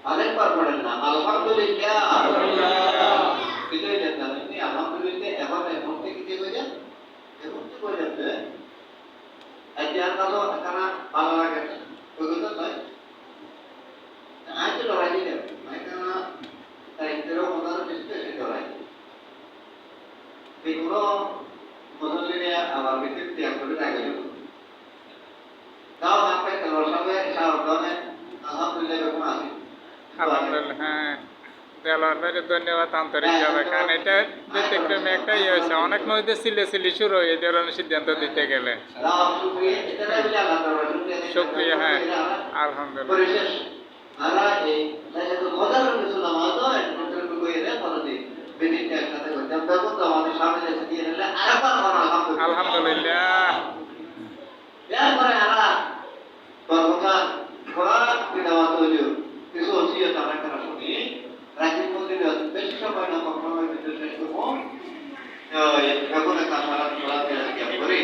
আরেকবার পড়েন না আলহামদুলিল্লাহ। বিজয় জানতাম আপনি আলহামদুলিল্লাহ এখন এখন থেকে কি হয়ে যান এখন কি হয়ে যাচ্ছে আজকে আর কালো এখানে ভালো লাগে না ওগুলো নয় আজ লড়াই দিলে এখানে দায়িত্বেরও মতার চেষ্টা সে লড়াই এগুলো মুসলিমে আমার ভিতরে ত্যাগ করে থাকে তাও আপনার খেলোয়াড় সঙ্গে সাবধানে আলহামদুলিল্লাহ এরকম আছে আলহামদুলিল্লাহ। হ্যাঁ, দেওয়ার বাইরে ধন্যবাদ আন্তরিকভাবে, কারণ এটা ব্যতিক্রমে একটা ইয়ে হয়েছে। অনেক নদীতে সিলি শুরু হয়ে এই ধরনের সিদ্ধান্ত দিতে গেলে। শুক্রিয়া। হ্যাঁ, আলহামদুলিল্লাহ। আলহামদুলিল্লাহ। রাজ্যের মধ্যে বেশি সময় না কখনোই ভিতরে শেষ করবো এখন একটা সারা চলাতে আমি করি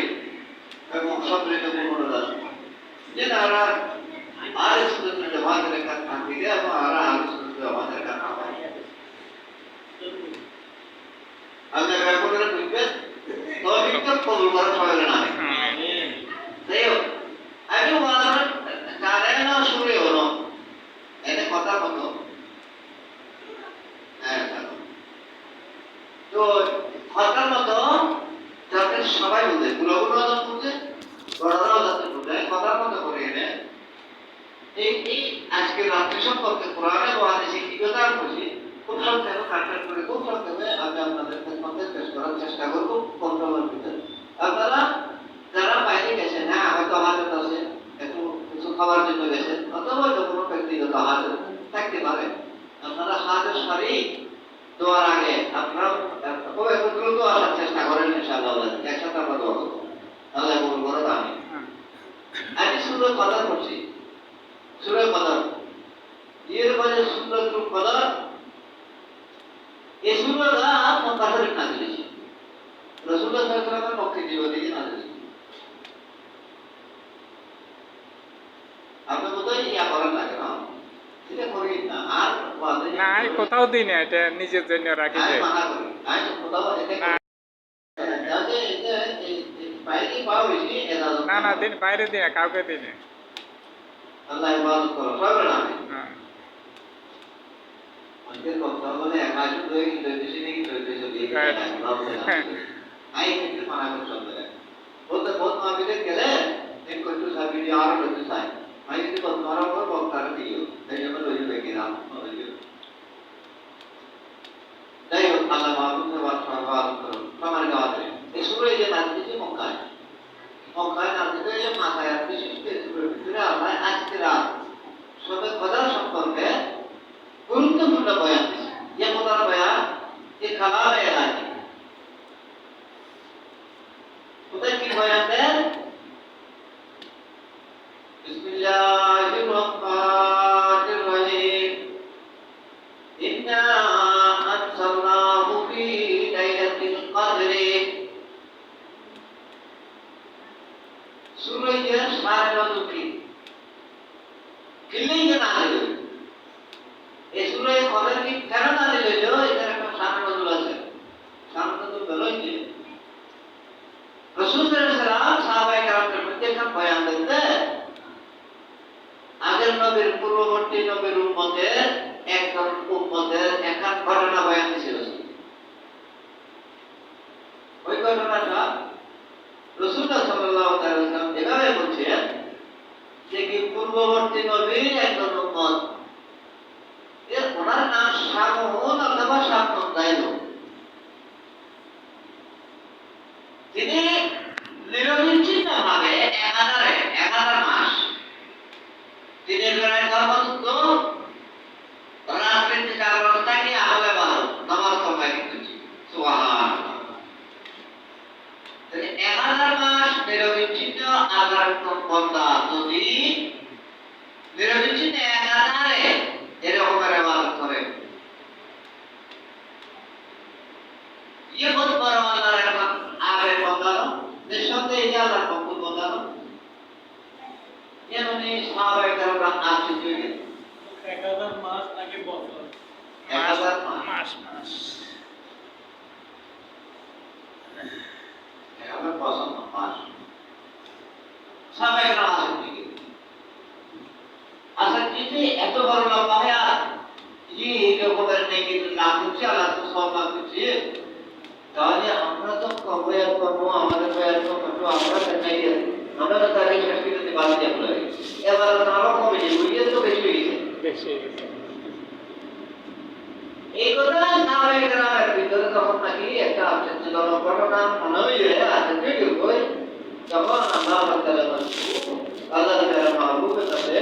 এবং সম্মিলিত মনোদান যে তারা আর সুন্দর আমাদের কাছে থাকি এবং আর সুন্দর আমাদের কাছে আমাদের ব্যাপারে বুঝবেন তবে কবুল করা সবাই না তাই আমি বললাম তারা না শুনে হলো এনে কথা মতো তো কথার মতো যাতে সবাই বুঝে গুলোগুলো বুঝে বড়রাও যাতে বুঝে কথার মতো করে এনে এই আজকে রাত্রি সম্পর্কে কোরআনে ও হাদিসে কি কথা বলছি খুব সংক্ষেপে কাটকাট করে খুব সংক্ষেপে আমি আপনাদের সামনে পেশ করার চেষ্টা করবো কন্ট্রোলের ভিতরে আপনারা যারা বাইরে গেছেন হ্যাঁ হয়তো হাজত আছে একটু কিছু খাবার জন্য গেছেন অথবা হয়তো কোনো ব্যক্তিগত হাজত থাকতে পারে আপনারা হাজত সারি দোয়ার আগে আপনারা খুব একটু দ্রুত আসার চেষ্টা করেন ইনশাআল্লাহ একসাথে আমরা দোয়া করবো আল্লাহ কবুল করে আমি আমি সুন্দর কথা করছি সুরে কদর এর মাঝে সুন্দর কদর এই সুরটা মক্কাতে নাজিল হয়েছে রাসূলুল্লাহ সাল্লাল্লাহু আলাইহি ওয়াসাল্লামের পক্ষে জীবনে নাজিল হয়েছে আপনি বোধহয় ইয়া করেন না কেন এটা করি না আর না কোথাও দিই না, এটা নিজের জন্য রাখি যে না না দিন বাইরে দিই না, কাউকে দিই না। আল্লাহ ইবাদত করো সবাই না আজকের কথা বলে একা শুধু এই দেশে নেই দেশে দিয়ে আই কিন্তু মানা করে চলতে বলতে বহুত মাবিলে গেলে এক কোটি সাবি আর হতে চাই আই কিন্তু তোমার উপর বক্তার দিও এই জন্য লইলে দেখি না তাই আল্লাহ মাহবুব ওয়াসফাত করো আমার গাওয়াতে এই সুরে যে নাচতে মক্কায় নাচতে যে মাথায় আর বিশেষ করে ভিতরে আমরা আজকে রাত সবে কদর সম্পর্কে গুরুত্বপূর্ণ বয়ান দিচ্ছে যে কদর বয়ান যে কালামে ইলাহি কোথায় কি বয়ান দেন বিসমিল্লাহির রহমানির রহিম ইন্না আনজালনাহু ফি লাইলাতিল কদরি সূরা শারীরুল কি কিল্লি কে নাজিল এই সূরা কদর কি কেন নাজিল হলো এটার একটা শারীরুল আছে শারীরুল হলো যে রাসূল সাল্লাল্লাহু আলাইহি ওয়াসাল্লাম সাহাবায়ে কেরামদের মধ্যে একটা বয়ান দিতে আগের নবীর পূর্ববর্তী নবীর উম্মতের একজন উম্মতের একটা ঘটনা বয়ান দিয়েছিল ওই ঘটনাটা রাসূলুল্লাহ সাল্লাল্লাহু আলাইহি ওয়াসাল্লাম এভাবে বলছেন যে কি পূর্ববর্তী নবীর একজন উম্মত এর ওনার নাম শামউন অথবা শামউন যাইল তিনি নিরবিচ্ছিন্ন ভাবে একাধারে মাস দিনের বেলায় ধর্মযুদ্ধ রাত্রিতে জাগরণ থাকি আমলে ভালো নামাজ সময় কিন্তু সুবহানাল্লাহ 1000 মাস নিরবিচ্ছিন্ন আল্লাহর বান্দা যদি নিরবিচ্ছিন্ন একাধারে এরকমের ইবাদত করে ये बहुत बड़ा अल्लाह रहमान आगे बंदानो निঃसंदेह ये अल्लाह को बंदानो ये ननी साहब एकराम आशीष हुए 1000 मास মাস 1000 মাস। মাস মাস 1055 মাস। সাহাবায়ে কেরাম আসেন থেকে। আচ্ছা যদি এত বড় লম্বা হয়া জি রকমের নেকি না করছে আল্লাহ তো সব না করছে তাহলে আমরা তো কবয়াত করবো আমাদের বয়াত করবো আমরা চাই আমরা তো তাকে শেষ করতে বাধ্য হয়ে এবার আরো কমে যে বুঝিয়ে তো বেশি হয়ে গেছে বেশি গেছে। এই কথা সাহাবায়ে কেরামের ভিতরে তখন নাকি একটা আশ্চর্যজনক ঘটনা মনে হইলে আশ্চর্য হই তখন আল্লাহ তাআলা আল্লাহ তাআলা মাহবুবের কাছে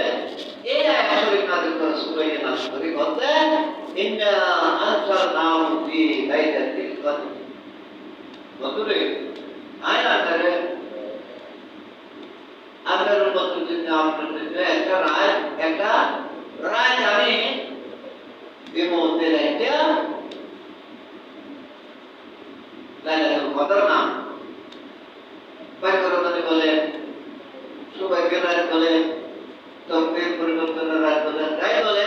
এই আয়াত শরীফ নাযিল করে সূরা নাস করে বলতে ইন্না আনসালনাহু ফি লাইলাতিল কদর বদরে আয়াতের আল্লাহর উম্মতের জন্য আপনাদের জন্য একটা রায় আমি বিমোদের একটা লাইলাতুল কদর নাম বাইকরমানি বলে সৌভাগ্যের রাত বলে তকদীর পরিবর্তনের রাত বলে তাই বলে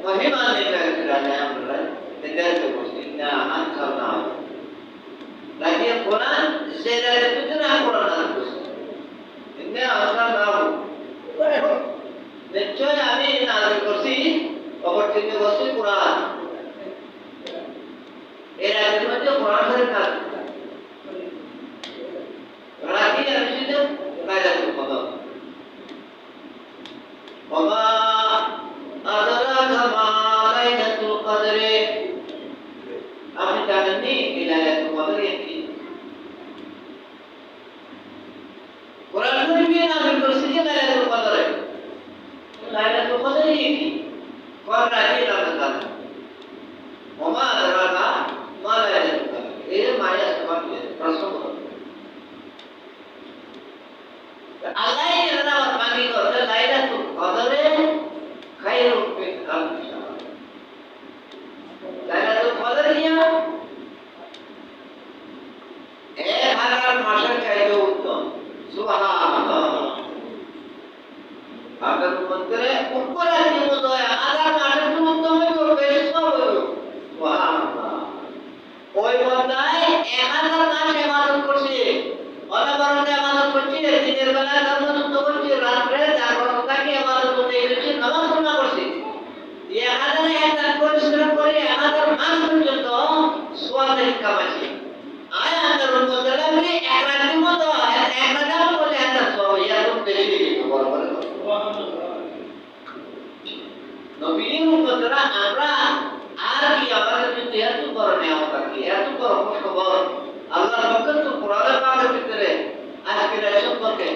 মহিমান্বিত একটি রাজা আমরা নির্ধারিত করছি না আনসার না রাজিয়া কোরআন যে রাতের ভিতরে আমি কোরআন নাজিল করছি এমনি আনসার না নিশ্চয় আমি নাজিল করছি অবতীর্ণ করছি কোরআন এই রাতের মধ্যে কোরআন শরীফ নাজিল রাজি আমি শুধু লাইলাতুল কদর ওমা আদরাকা মা লাইলাতুল কদর আপনি জানেন নি এই লাইলাতুল কদর কি কোরআন শরীফে নাযিল করেছে যে লাইলাতুল কদর কি কোন রাতে নাযিল করা ওমা আদরাকা মা লাইলাতুল কদর এই মায়া সবাই প্রশ্ন করে আল্লাহ এর নাম মানি করতে লাইলাতুল কদরে খায়রুম মিন আলফি শাহর লাইলাতুল কদর ইয়া 1000 মাসের চাইতে উত্তম সুবহানাল্লাহ আগার মধ্যে উপরে নিমোদয় 1000 মাসের চেয়ে উত্তম হইব বেশি সব হইব সুবহানাল্লাহ ওই বন্দায় 1000 মাস ইবাদত করছে অনবরত ইবাদত করছে দিনের বেলা ধর্মযুদ্ধ করছে রাতে জাগরণ থাকে ইবাদত করতে গেছে নামাজ পড়া করছে এই 1000 পরিশ্রম করে 1000 মাস পর্যন্ত সোয়াবের কামাইছে আয় আমাদের উম্মতের লাগবে এক রাতের মতো এক রাত বলে একটা সওয়াব এত বেশি বরাবর সুবহানাল্লাহ নবীর উম্মতরা আমরা আর কি আমাদের জন্য এত বড় নিয়ামত আছে এত বড় খবর আল্লাহর পক্ষ থেকে কোরআন পাকের ভিতরে আজকের এই সম্পর্কে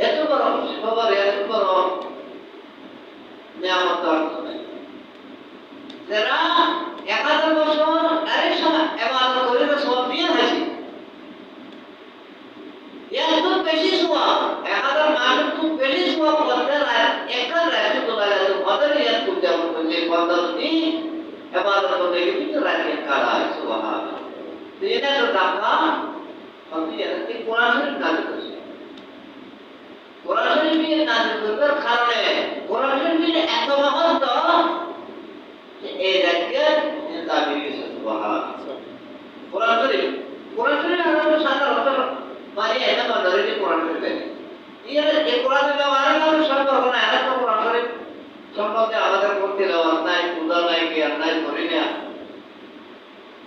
এত বড় খবর এত বড় নিয়ামত আছে যারা 1000 বছর ডাইরেক্ট সময় ইবাদত করে সওয়াব দিয়ে আছে এত বেশি সওয়াব 1000 মাস খুব বেশি সওয়াব করতে একটা রাতে তো লাগে কদর ইয়াদ করতে হবে যে পদ্ধতি ইবাদত করতে গিয়ে রাতে কারা সুবহানাল্লাহ এটা তো টাকা আপনি এতে কোরআন শরীফ নাযিল করেছে কোরআন শরীফের নাযিল করার কারণে কোরআন শরীফের এত মহত্ব যে এই রাজ্যের দাবি হয়েছে সুবহানাল্লাহ কোরআন শরীফ আমরা সাধারণত মানে এটা ধরে যে কোরআন শরীফ এই কোরআনের ব্যবহার আমরা সম্পর্ক না এটা তো কোরআন শরীফ সম্পর্কে আমাদের করতে দেওয়া নাই পূজা নাই জ্ঞান নাই করি না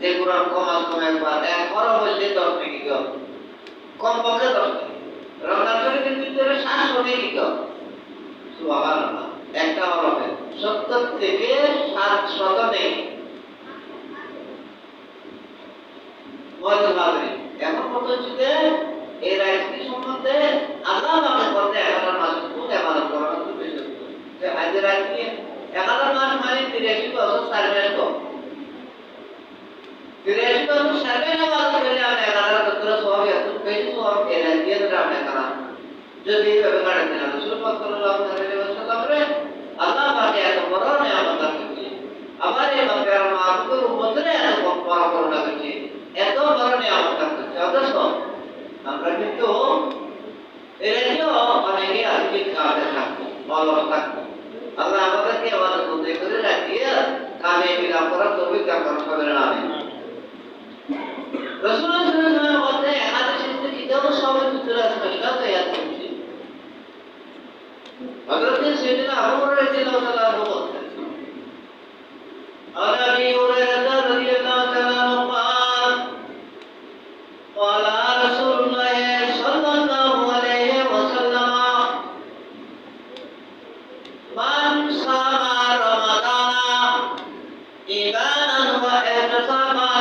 যে কোরআন কম একবার একবারও বললে 10 মিনিট কম পক্ষে 10 মিনিট রমজান শরীফের ভিতরে 700 মিনিট সুবহানাল্লাহ একটা হরফে 70 থেকে 700 নেই মধ্যভাবে এখন বলছে যে এই রাইটটি সম্বন্ধে আল্লাহ আমাকে করতে 1000 মাস খুব ইবাদত করার তো বেশি যে আজ রাইটটি 1000 মাস মানে 83 বছর সার্ভিস তো 83 বছর সার্ভিস ইবাদত করলে আমরা 1000 বছর সওয়াব এত বেশি সওয়াব এরা দিয়ে আমরা করা যদি এইভাবে কাটেন না রাসূল সাল্লাল্লাহু আলাইহি ওয়াসাল্লাম রে আল্লাহ আমাকে এত বড় নিয়ামত দিয়েছে আমার এই বাপের মাহবুবের উম্মতরে এত বড় করুণা করেছে এত বড় নিয়ামত দিয়েছে অথচ আমরা কিন্তু এরাও অনেকে আজকে কাজে থাকবো অলস থাকবো আল্লাহ আমাদেরকে ইবাদত করতে করে রাখিয়ে কামে বিরাম তৌফিক দান করুন সকলের আমিন। রাসূলুল্লাহ সাল্লাল্লাহু আলাইহি ওয়াসাল্লাম বলতে হাদিস শরীফে কিতাব সবের ভিতরে স্পষ্ট আয়াত আছে। হযরত সাইয়েদনা আবু হুরায়রা রাদিয়াল্লাহু তাআলা আনহু বলতেন عن ابي هريره رضي الله تعالى عنه قال قال رسول الله صلى الله عليه وسلم من صام رمضان ايمانا واحتسابا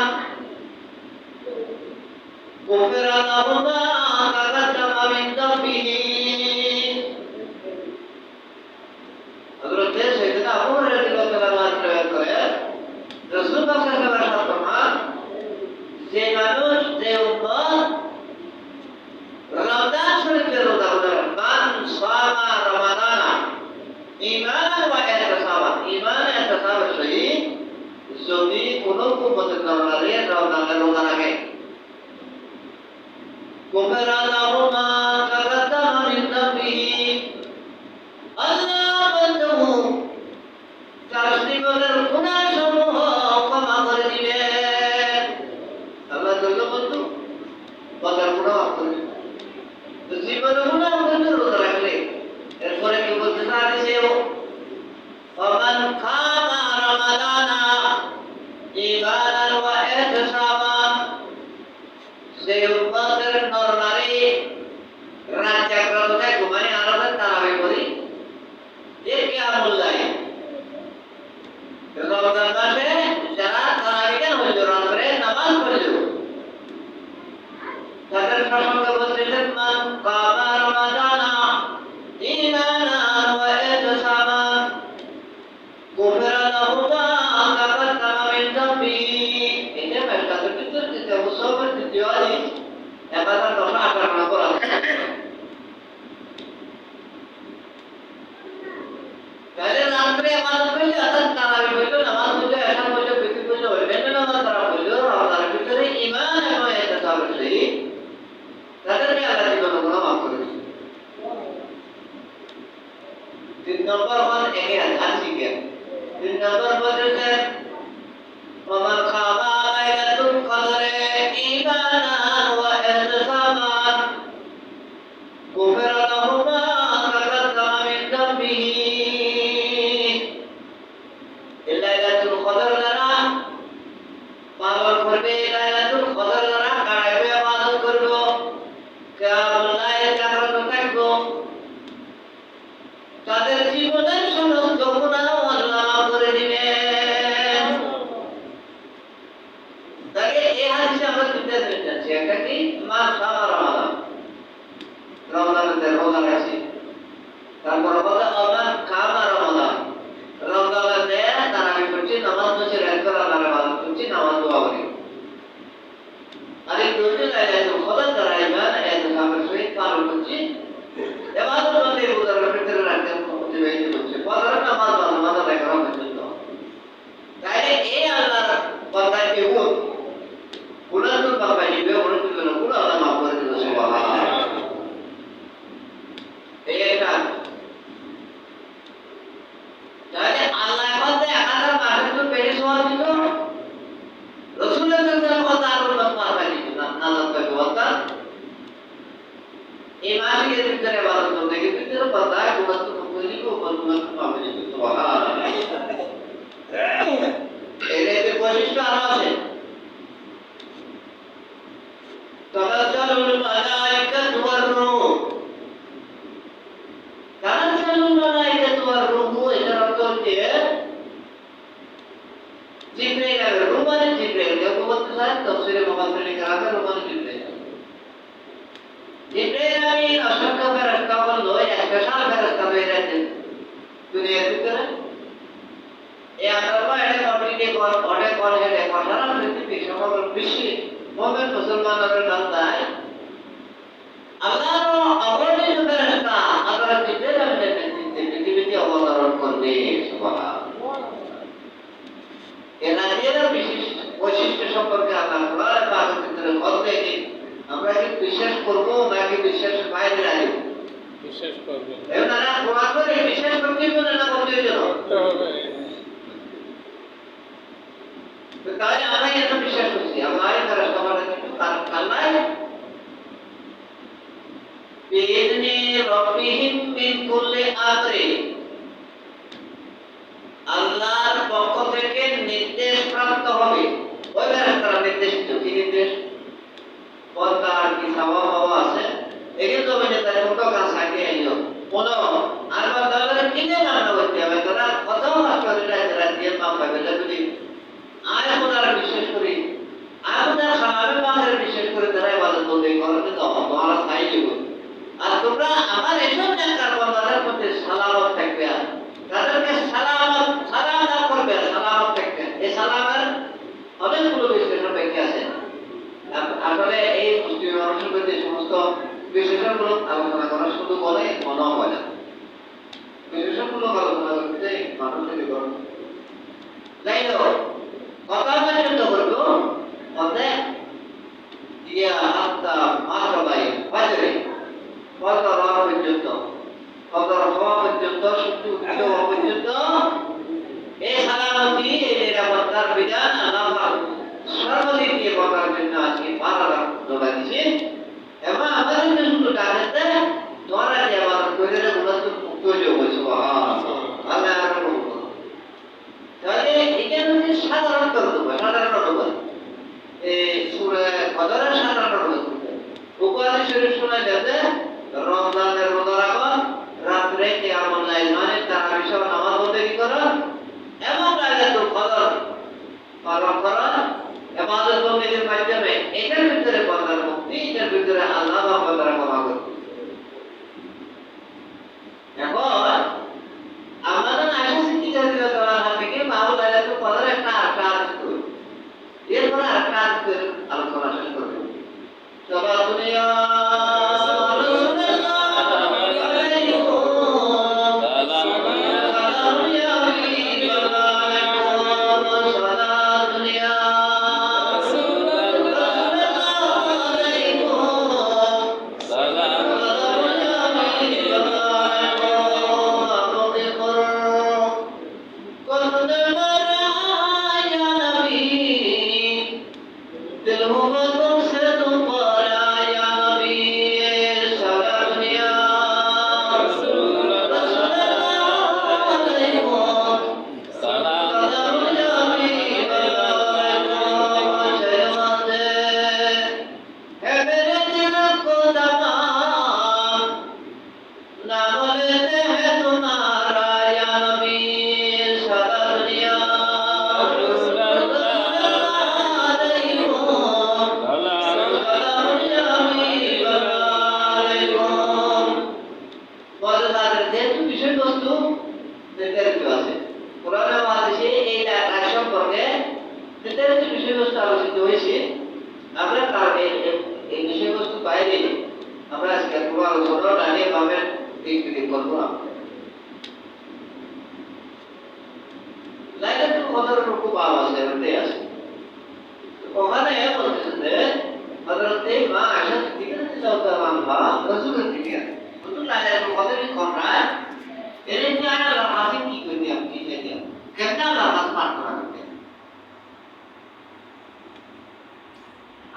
غفر له ما تقدم من ذنبه হযরত সাইয়েদনা আবু হুরায়রা রাদিয়াল্লাহু তাআলা আনহু বলেন রাসূলুল্লাহ সাল্লাল্লাহু আলাইহি ওয়াসাল্লাম যে মানুষ যে উম্মত রমজান শরীফের রোজা ধরে মান সামা রমাদান ঈমানান ওয়া ইহতিসাবান ঈমান ইহতিসাবের সহিত যদি কোনো উম্মতের কারণে রমজানের রোজা রাখে গুফিরা লাহু মা তাকাদ্দামা মিন যামবিহি আল্লাহ বন্ধু তার জীবনের গুনাহসমূহ ক্ষমা করে দিবেন। আল্লাহ বলল বন্ধু বাবার গুনাহ মাফ করে দিবেন। তো জীবনের গুনাহ বন্ধু রোজা রাখলে এরপরে কি বলতে চাইছে ওমান খামা রমাদানা ঈমানান ওয়া ইহতিসাবান সে উম্মতের নরনারী রাত জাগ্রত থাকে ঘুমায় আলাদা তারাবি করি এর কি আমল লাগে রমজান মাসে যারা তারাবি কেন হইল রাত্রে নামাজ পড়ল তাদের প্রসঙ্গে বলতেছেন মান কামা রমাদানা ঈমানান ওয়া ইহতিসাবান গুফিরা লাহু মা তাকাদ্দামা মিন যামবিহি এটা মেশকাতের ভিতর যেটা মুসাফির দ্বিতীয় হাদিস 1058 নম্বর আছে। তাহলে রাত্রে নামাজ পড়লে অর্থাৎ তারাবি পড়লে নামাজ পড়লে এশা পড়লে বিতি পড়লে অন্যান্য নামাজ তারা পড়লে রমজানের ভিতরে ঈমান এবং ইহতিসাবের সহিত তাদেরকে আল্লাহ জীবনের গুনাহ মাফ করে দিবেন। 3 নম্বর হল একে আছে 3 নম্বর বলতেছেন ওমান খামা লাইলাতুল কদরে ঈমানান ওয়া ইহতিসাবান গুফিরা লাহু মা তাকাদ্দামা মিন যামবিহি লাইলাতুল কদর যারা পালন করবে লাইলাতুল কদর যারা কারাইবে ইবাদত করবে কিয়ামুল লাইল জাগ্রত থাকবে তাদের জীবনের সমস্ত গুনাহ আল্লাহ মাফ করে দিবেন। তাহলে এই হাদিসে আমরা দুটো জিনিস আছে একটা কি মান সামা রমাদান রমজানের রোজা রাখছি তারপর বলে ওমান খামা রমাদান রমজানের তারাবি করছি নামাজ পড়ছি রাত আল্লাহর ইবাদত করছি নামাজ দোয়া করি আর এই দুটো লাইলাতুল কদর যারা ঈমান ইহতিসাবের সহিত পালন করছি ইবাদত বন্দী রোজার ভিতরে রাখতে অতিবাহিত করছে ফজরের নামাজ বা নামাজ আদায় করা পর্যন্ত তাইলে এই আল্লাহর বান্দা কেউ গুনাহগুলো মাফ করে দিবে অনুষ্ঠিত গুনাহ আল্লাহ মাফ করে দিবে সুবহানাল্লাহ। এই একটা তাহলে আল্লাহ বলতে একাধার মাসের তো পেরে সওয়াল দিল রাসূলের কথা আর উম্মত মারবে না নাজাত পাবে বলতা এই মাসের ভিতরে ইবাদত করতে গিয়ে ভিতরে কথা গুনাহ তো কবুলি কো গুনাহ তো পাবে না সুবহানাল্লাহ। এর বৈশিষ্ট্য আরো আছে তানাজ্জালুল মালায়েকাতু ওয়ার রূহ তানাজ্জালুল মালায়েকাতু ওয়ার রূহ এটার অর্থ হচ্ছে জিবরাইল আর রূহ মানে জিবরাইল কেউ বলতে চায় তাফসীরে মুফাসসিরিন কেরামে রূহ মানে জিবরাইল জিবরাইল আমিন অসংখ্য ফেরেশতা বললো স্পেশাল ফেরেশতা হয়ে আছেন দুনিয়ার ভিতরে এই আমরা এটা কমিটি অনেক অনেক সারা পৃথিবী সমগ্র বিশ্বে মুমিন মুসলমানদের বান্দায় আল্লাহর অগণিত ফেরেশতা আল্লাহর জিবরাইল আমিনের পৃথিবীতে অবতরণ করবে সুবহানাল্লাহ। এরা এর বিশেষ বৈশিষ্ট্য সম্পর্কে আল্লাহ কোরআনে পাকের ভিতরে বলতে আমরা কি বিশ্বাস করব নাকি বিশ্বাস বাইরে রাখব? বিশ্বাস করব। এরা কোরআনে বিশ্বাস করতে বলে না করতে জন্য মিন কুল্লি আমরি, আল্লাহর পক্ষ থেকে নির্দেশ প্রাপ্ত হবে। ওই ফেরেশতারা নির্দেশিত, কি নির্দেশ? পর্দা আর কি সাওয়া পাওয়া আছে, এগুলো তো মানে তার ছোট কাজ সাইডে আইলো কোনো আর বাদালের কিনে রান্না করতে হবে, তারা কত হাসপাতালে তারা দিয়ে পাম পাবে যদি আয় ওনারা বিশেষ করে আমরা খারাপে বাংলার বিশেষ করে তারা ইবাদত বলতে করতে দাও তোমার সাই দিব। আর তোমরা আমার এসব নেতার বান্দাদের মধ্যে সালামত থাকবে, তাদেরকে সালাম দাও করবে, সালামত থাকবে। এই সালামের অনেকগুলো বিশেষণ ব্যাখ্যা আছে। আসলে এই মুসলিম মানুষের মধ্যে সমস্ত বিশেষণমূলক আলোচনা করা শুধু বলে মনে হয় না, বিশেষণমূলক আলোচনা করতে মানুষের গরম যাই হোক কথা পর্যন্ত করবো অর্ধেক দিয়া আত্মা মাত্র ভাই বাজারে ফজর হওয়া পর্যন্ত, ফজর হওয়া পর্যন্ত, সূর্য উদিত হওয়া পর্যন্ত এই সালামতি এই নিরাপত্তার বিধান আল্লাহ সর্বদিক দিয়ে বলার জন্য আজকে 12 লাখ ডলার দিয়েছে। এবং আমাদের শুধু টাকাতে ধরা যে আমার তৈরির গুণাত্ম মুক্ত হয়ে বলছে আল্লাহ তাহলে এটা হচ্ছে সাধারণ তত্ত্ব, সাধারণ অনুবাদ। এই সূরা কদরের সাধারণ অনুবাদ উপহাদি শরীফ শোনা যাচ্ছে রমজানের রোজা রাখো, রাত্রে কিয়ামুল লাইল মানে তারাবি সহ নামাজ বন্দেগী করো এবং লাইলাতুল কদর পালন করো ইবাদত বন্দেগীর মাধ্যমে। এটার ভিতরে বান্দার মুক্তি, এটার ভিতরে আল্লাহ বান্দারা ক্ষমা করে। এখন আমাদের আশা সিদ্দিকা রাদিয়াল্লাহু আনহা থেকে মাহবুব লাইলাতুল কদর একটা আয়াত করি, এরপর একটা আয়াত করে আলোচনা শেষ করব। সবার দুনিয়া বিষয়বস্তু আলোচিত হয়েছে। আমরা তার এই বিষয়বস্তু বাইরে আমরা আজকে পুরো আলোচনা টানে পাবেন একটু করবো না। লাইলাতুল কদরের খুব আওয়াজে আছে, ওখানে বলতেছেন যে হযরতে মা আয়েশা সিদ্দিকা রাদিয়াল্লাহু আনহা রাসূলের দিকে হুজুর লাইলাতুল কদরে কোন রাত এর যে আল্লাহ রাতে কি করে আপনি জানেন কেন নামাজ পাঠ করা হবে।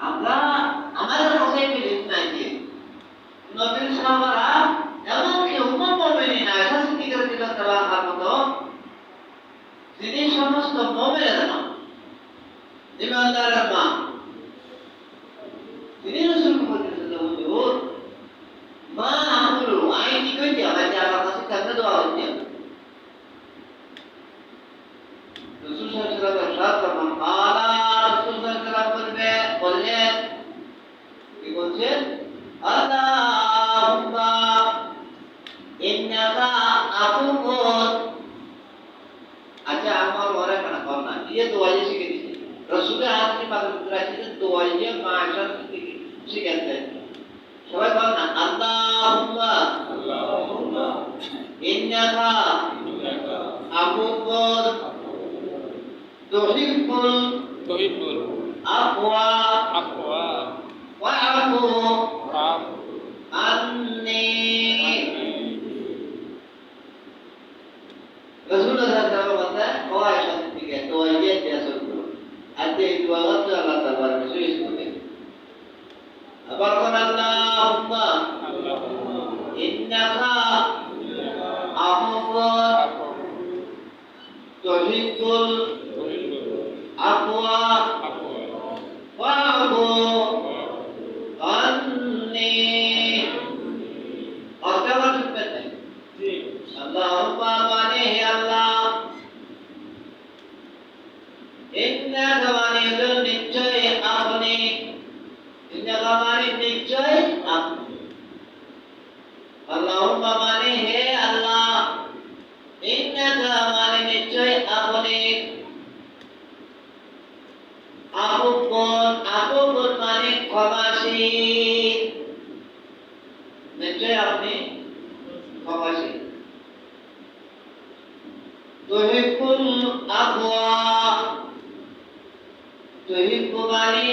আমরা আমাদের কাছে বিলিভ নাই যে নবীর সাহাবারা এমনকি উম্মত মুমিনিন আয়েশা সিদ্দিকা রাদিয়াল্লাহু আনহার মতো যিনি সমস্ত মুমিনের মা, ইমানদারের মা, তিনি রাসূলকে বলতেছেন হুজুর মা আমরু আইনি কইতে আমার যে আমার কাছে কেমনে দোয়া হচ্ছে। রাসূল সাল্লাল্লাহু আলাইহি ওয়াসাল্লাম আলা রাসূল সাল্লাল্লাহু আলাইহি বললেন কি বলছেন আল্লাহুম্মা ইন্নাকা আফুউন। আচ্ছা আমার ওরে কেন কর না ये দোয়া শিখে দিয়েছে রাসূলের হাত থেকে পাথর উঠে আসছে দোয়া দিয়ে মা আয়েশা থেকে শিখাতে সবাই বল না আল্লাহুম্মা ইন্নাকা আফুউন তুহিব্বুল আফওয়া ওয়া'ফু আন্নি। রাসূলুল্লাহ সাল্লাল্লাহু আলাইহি ওয়াসাল্লাম আয়েশা থেকে দোয়া দিয়ে আসল আতে দোয়া করতে আল্লাহ তাআলার কাছে ইসলামে আবার কোন আল্লাহুম্মা ইন্নাকা তুহিব্বুল আফওয়া ফা'ফু আন্নি। অর্থটা শুনবেন না। আল্লাহুম্মা মানে হে আল্লাহ, ইন্নাকা মানে নিশ্চয় আপনি, ইন্নাকা মানে নিশ্চয় আপনি। আল্লাহুম্মা মানে হে আল্লাহ, ইন্নাকা মানে নিশ্চয় আপনি, আফুবুন মানে ক্ষমাশীল, নিশ্চয় আপনি ক্ষমাশীল। তুহিব্বুল আফওয়া, তুহিব্বু মানে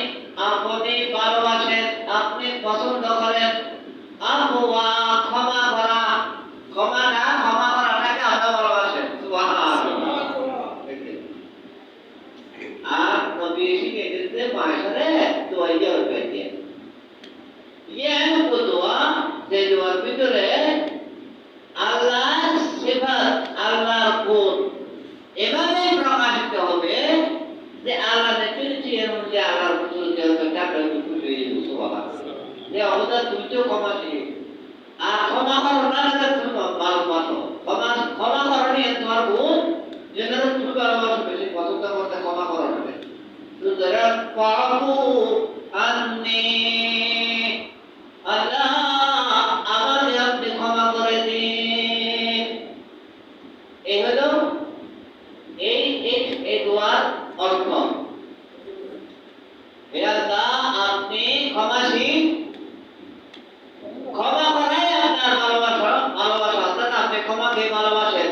আপনি ভালোবাসেন, আপনি পছন্দ করেন। আফওয়া ক্ষমা করা, ক্ষমা করাটাকে আমরা ভালোবাসেন। সুবহানাল্লাহ। আর নবী শিখে দিতে মাশারে দোয়া ইয়া হইবে। ইয়া দোয়া, যে দোয়ার ভিতরে আল্লাহর সিফাত, আল্লাহর গুণ এভাবে প্রকাশিত হবে যে আল্লাহ নেতৃত্বে এর মধ্যে আল্লাহর হুজুর দেওয়া টাকা খুশি হয়ে যাবে। সুবহানাল্লাহ। যে অবদা তুমি তো ক্ষমাশীল, আর ক্ষমা করো না তুমি ভালোবাসো। ক্ষমা করনি তোমার গুণ, যেন তুমি ভালোবাসো, বেশি পছন্দ করতে ক্ষমা করো না। সুতরাং ফা'ফু আন্নি, আল্লাহ আমাদের আপনি ক্ষমা করে দিন। এই হলো এই দোয়ার অর্থ। হে আল্লাহ আপনি ক্ষমাশীল, ক্ষমা করাই আপনার ভালোবাসা, অর্থাৎ আপনি ক্ষমাকে ভালোবাসেন,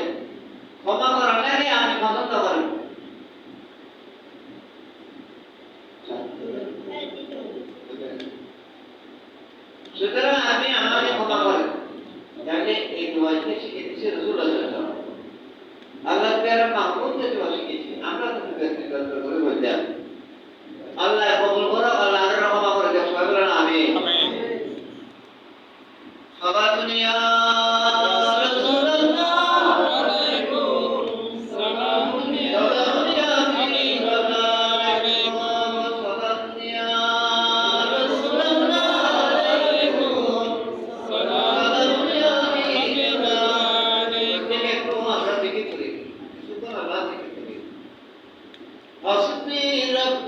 ক্ষমা করাটাকে আপনি পছন্দ করেন। সুতরাং আপনি আমাকে ক্ষমা করেন। যাতে এই দোয়াকে শিখে দিয়েছে রাসূলুল্লাহ সাল্লাল্লাহু আলাইহি ওয়াসাল্লাম। আল্লাহ তাআলা মাহমুদকে দোয়া শিখিয়েছে, আমরা তো ব্যক্তিগত করে বলতে আল্লাহ কবুল করো, আল্লাহ আমাদের ক্ষমা করে দেন। সবাই বলেন আমিন। সবার দুনিয়া حسبي ربي